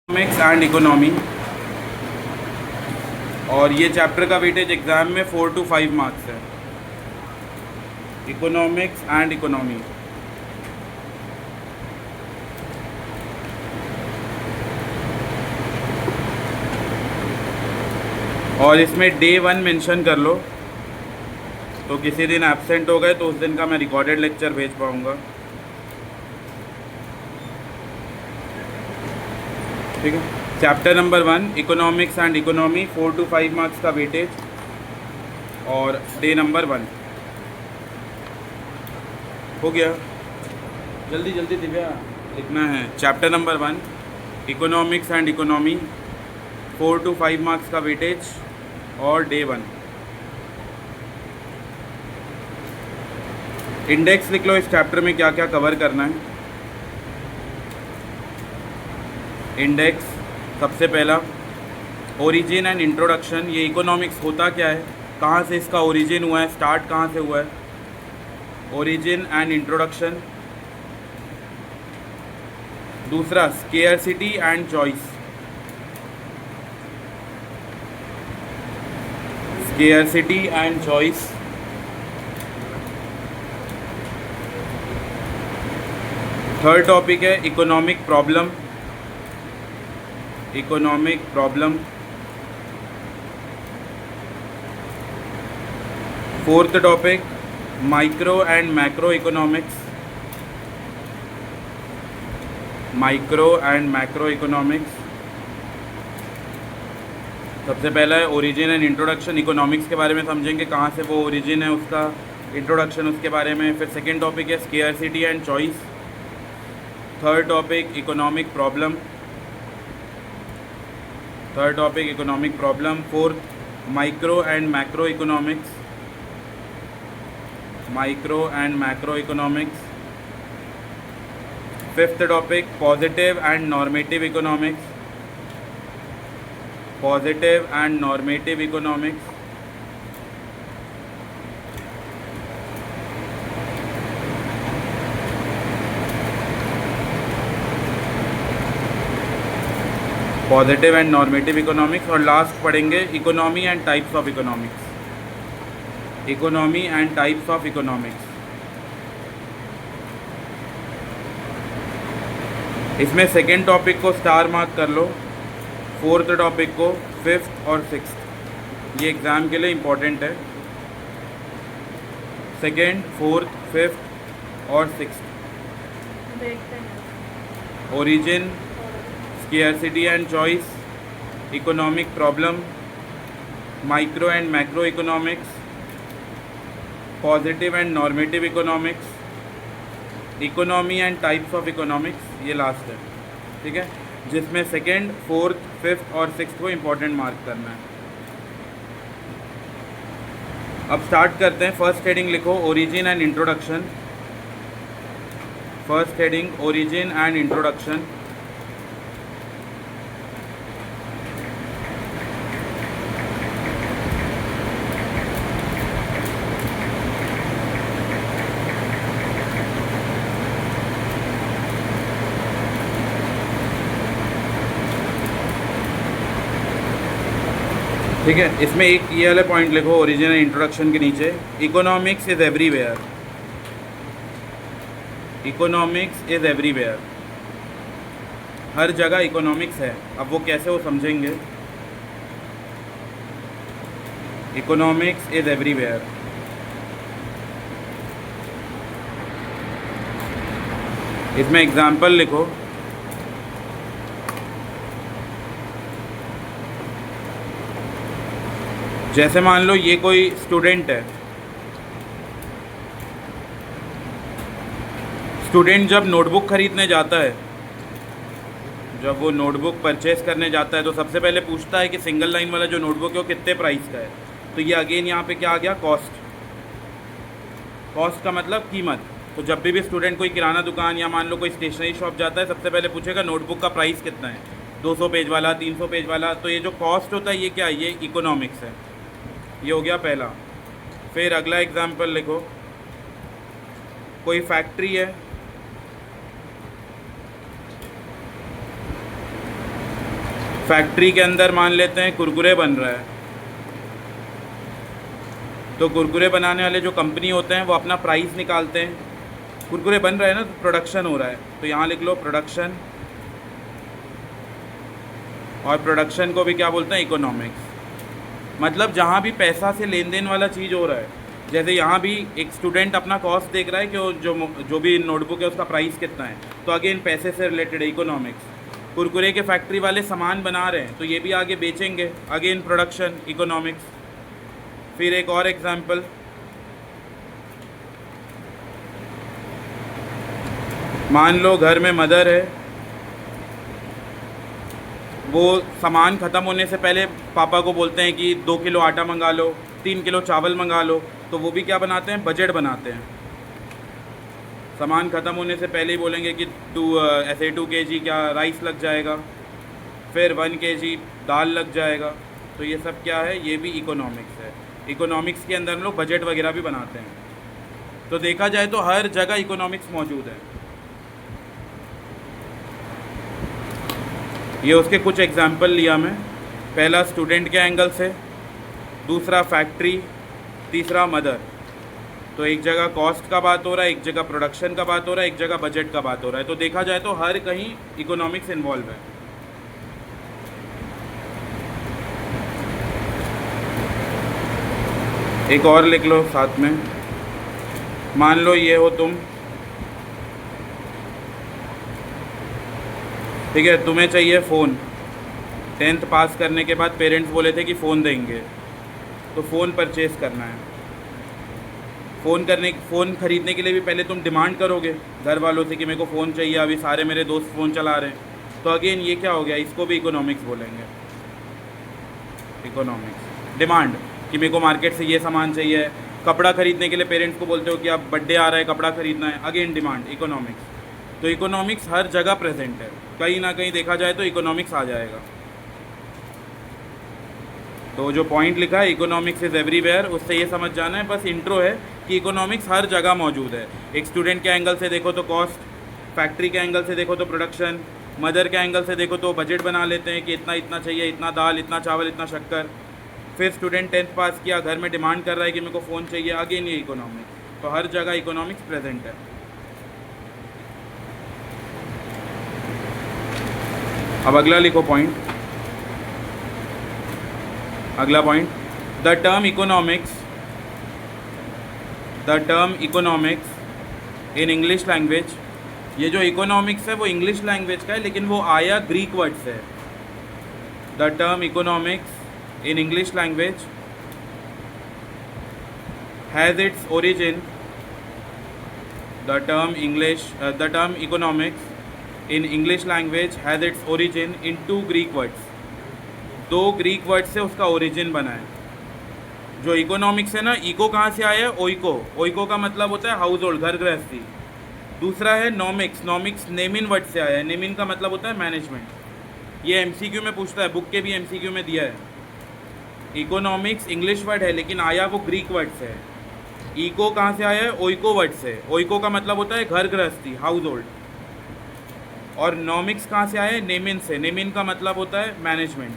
Economics and economy, और ये chapter का वेटेज एग्ज़ाम में 4 to 5 मार्क्स है। इकोनॉमिक्स एंड इकोनॉमी, और इसमें डे 1 मेंशन कर लो, तो किसी दिन एब्सेंट हो गए तो उस दिन का मैं रिकॉर्डेड लेक्चर भेज पाऊँगा। ठीक है। Chapter number 1 economics and economy, 4 to 5 marks का वेटेज, और डे नंबर 1 हो गया। जल्दी जल्दी दिव्या लिखना है। Chapter number 1 economics and economy, 4 to 5 marks का वेटेज, और डे 1। इंडेक्स लिख लो इस चैप्टर में क्या क्या कवर करना है। इंडेक्स सबसे पहला ओरिजिन एंड इंट्रोडक्शन, ये इकोनॉमिक्स होता क्या है, कहाँ से इसका ओरिजिन हुआ है, स्टार्ट कहाँ से हुआ है, ओरिजिन एंड इंट्रोडक्शन। दूसरा scarcity and choice, scarcity and choice. Third topic है economic problem, economic problem. Fourth topic micro and macro economics, micro and macro economics. सबसे पहला है ओरिजिन एंड इंट्रोडक्शन, इकोनॉमिक्स के बारे में समझेंगे, कहाँ से वो ओरिजिन है उसका, इंट्रोडक्शन उसके बारे में। फिर सेकेंड टॉपिक है scarcity and choice. Third topic economic problem, third topic economic problem. Fourth micro and macro economics, micro and macro economics. Fifth topic positive and normative economics, positive and normative economics. Positive and normative economics. और last पढ़ेंगे economy and types of economics, economy and types of economics. इसमें second topic को star mark कर लो, fourth topic को, fifth और sixth, ये exam के लिए इम्पोर्टेंट है। सेकेंड, फोर्थ, फिफ्थ और sixth. Origin, scarcity and choice, economic problem, micro and macro economics, positive and normative economics, economy and types of economics, ये last है। ठीक है, जिसमें सेकेंड, फोर्थ, फिफ्थ और सिक्स्थ को इम्पोर्टेंट मार्क करना है। अब स्टार्ट करते हैं। फर्स्ट हेडिंग लिखो origin and introduction, first heading origin and introduction. ठीक है, इसमें एक ये वाले पॉइंट लिखो ओरिजिन एंड इंट्रोडक्शन के नीचे, economics is everywhere, economics is everywhere, हर जगह इकोनॉमिक्स है। अब वो कैसे, वो समझेंगे। Economics is everywhere. इसमें एग्जाम्पल लिखो, जैसे मान लो ये कोई स्टूडेंट है, स्टूडेंट जब नोटबुक ख़रीदने जाता है, जब वो नोटबुक परचेज़ करने जाता है तो सबसे पहले पूछता है कि सिंगल लाइन वाला जो नोटबुक है वो कितने प्राइस का है। तो ये अगेन यहाँ पे क्या आ गया, कॉस्ट। कॉस्ट का मतलब कीमत। तो जब भी स्टूडेंट कोई किराना दुकान या मान लो कोई स्टेशनरी शॉप जाता है, सबसे पहले पूछेगा नोटबुक का प्राइस कितना है, 200 पेज वाला, 300 पेज वाला। तो ये जो कॉस्ट होता है ये क्या है, ये इकोनॉमिक्स है। ये हो गया पहला। फिर अगला एग्जाम्पल लिखो, कोई फैक्ट्री है, फैक्ट्री के अंदर मान लेते हैं कुरकुरे बन रहा है, तो कुरकुरे बनाने वाले जो कंपनी होते हैं वो अपना प्राइस निकालते हैं। कुरकुरे बन रहे हैं ना, तो प्रोडक्शन हो रहा है, तो यहाँ लिख लो प्रोडक्शन, और प्रोडक्शन को भी क्या बोलते हैं, इकोनॉमिक्स। मतलब जहाँ भी पैसा से लेन देन वाला चीज़ हो रहा है, जैसे यहाँ भी एक स्टूडेंट अपना कॉस्ट देख रहा है कि वो जो भी नोटबुक है उसका प्राइस कितना है, तो अगेन पैसे से रिलेटेड है, इकोनॉमिक्स। कुरकुरे के फैक्ट्री वाले सामान बना रहे हैं, तो ये भी आगे बेचेंगे, अगेन प्रोडक्शन, इकोनॉमिक्स। फिर एक और एग्जांपल, मान लो घर में मदर है, वो सामान ख़त्म होने से पहले पापा को बोलते हैं कि 2 किलो आटा मंगा लो, 3 किलो चावल मंगा लो, तो वो भी क्या बनाते हैं, बजट बनाते हैं। सामान ख़त्म होने से पहले ही बोलेंगे कि 2 kg क्या राइस लग जाएगा, फिर 1 kg दाल लग जाएगा। तो ये सब क्या है, ये भी इकोनॉमिक्स है। इकोनॉमिक्स के अंदर हम लोग बजट वगैरह भी बनाते हैं। तो देखा जाए तो हर जगह इकोनॉमिक्स मौजूद है। ये उसके कुछ एग्जाम्पल लिया मैं, पहला स्टूडेंट के एंगल से, दूसरा फैक्ट्री, तीसरा मदर। तो एक जगह कॉस्ट का बात हो रहा है, एक जगह प्रोडक्शन का बात हो रहा है, एक जगह बजट का बात हो रहा है। तो देखा जाए तो हर कहीं इकोनॉमिक्स इन्वॉल्व है। एक और लिख लो साथ में, मान लो ये हो तुम, ठीक है, तुम्हें चाहिए फ़ोन। 10th पास करने के बाद पेरेंट्स बोले थे कि फ़ोन देंगे, तो फ़ोन परचेज़ करना है। फ़ोन ख़रीदने के लिए भी पहले तुम डिमांड करोगे घर वालों से कि मेरे को फ़ोन चाहिए, अभी सारे मेरे दोस्त फ़ोन चला रहे हैं। तो अगेन ये क्या हो गया, इसको भी इकोनॉमिक्स बोलेंगे। इकोनॉमिक्स डिमांड कि मेरे को मार्केट से ये सामान चाहिए। कपड़ा ख़रीदने के लिए पेरेंट्स को बोलते हो कि आप बर्थडे आ रहा है, कपड़ा ख़रीदना है, अगेन डिमांड, इकोनॉमिक्स। तो इकोनॉमिक्स हर जगह प्रेजेंट है, कहीं ना कहीं देखा जाए तो इकोनॉमिक्स आ जाएगा। तो जो पॉइंट लिखा है इकोनॉमिक्स इज़ एवरीवेयर, उससे ये समझ जाना है, बस इंट्रो है कि इकोनॉमिक्स हर जगह मौजूद है। एक स्टूडेंट के एंगल से देखो तो कॉस्ट, फैक्ट्री के एंगल से देखो तो प्रोडक्शन, मदर के एंगल से देखो तो बजट बना लेते हैं कि इतना इतना चाहिए, इतना दाल, इतना चावल, इतना शक्कर। फिर स्टूडेंट 10th पास किया, घर में डिमांड कर रहा है कि मेरे को फ़ोन चाहिए, अगेन ये इकोनॉमिक्स। तो हर जगह इकोनॉमिक्स प्रेजेंट है। अब अगला लिखो पॉइंट, अगला point, the term economics in English language. ये जो इकोनॉमिक्स है वो इंग्लिश लैंग्वेज का है, लेकिन वो आया ग्रीक वर्ड से। The term economics in English language has its origin, the term economics in English language has its origin in 2 Greek words। 2 Greek word से उसका ओरिजिन बना है। जो इकोनॉमिक्स है ना, इको कहाँ से आया है, ओइको। ओइको का मतलब होता है हाउस होल्ड, घर गृहस्थी। दूसरा है नॉमिक्स, नॉमिक्स नेमिन वर्ड से आया है, नेमिन का मतलब होता है मैनेजमेंट। ये एमसीक्यू में पूछता है, बुक के भी एमसीक्यू में दिया है। इकोनॉमिक्स इंग्लिश वर्ड है लेकिन आया वो ग्रीक वर्ड से है। इको कहाँ से आया है, ओइको वर्ड से। ओइको का मतलब होता है घर गृहस्थी, हाउस होल्ड। और नॉमिक्स कहाँ से आया है, नेमिन से। नेमिन का मतलब होता है मैनेजमेंट।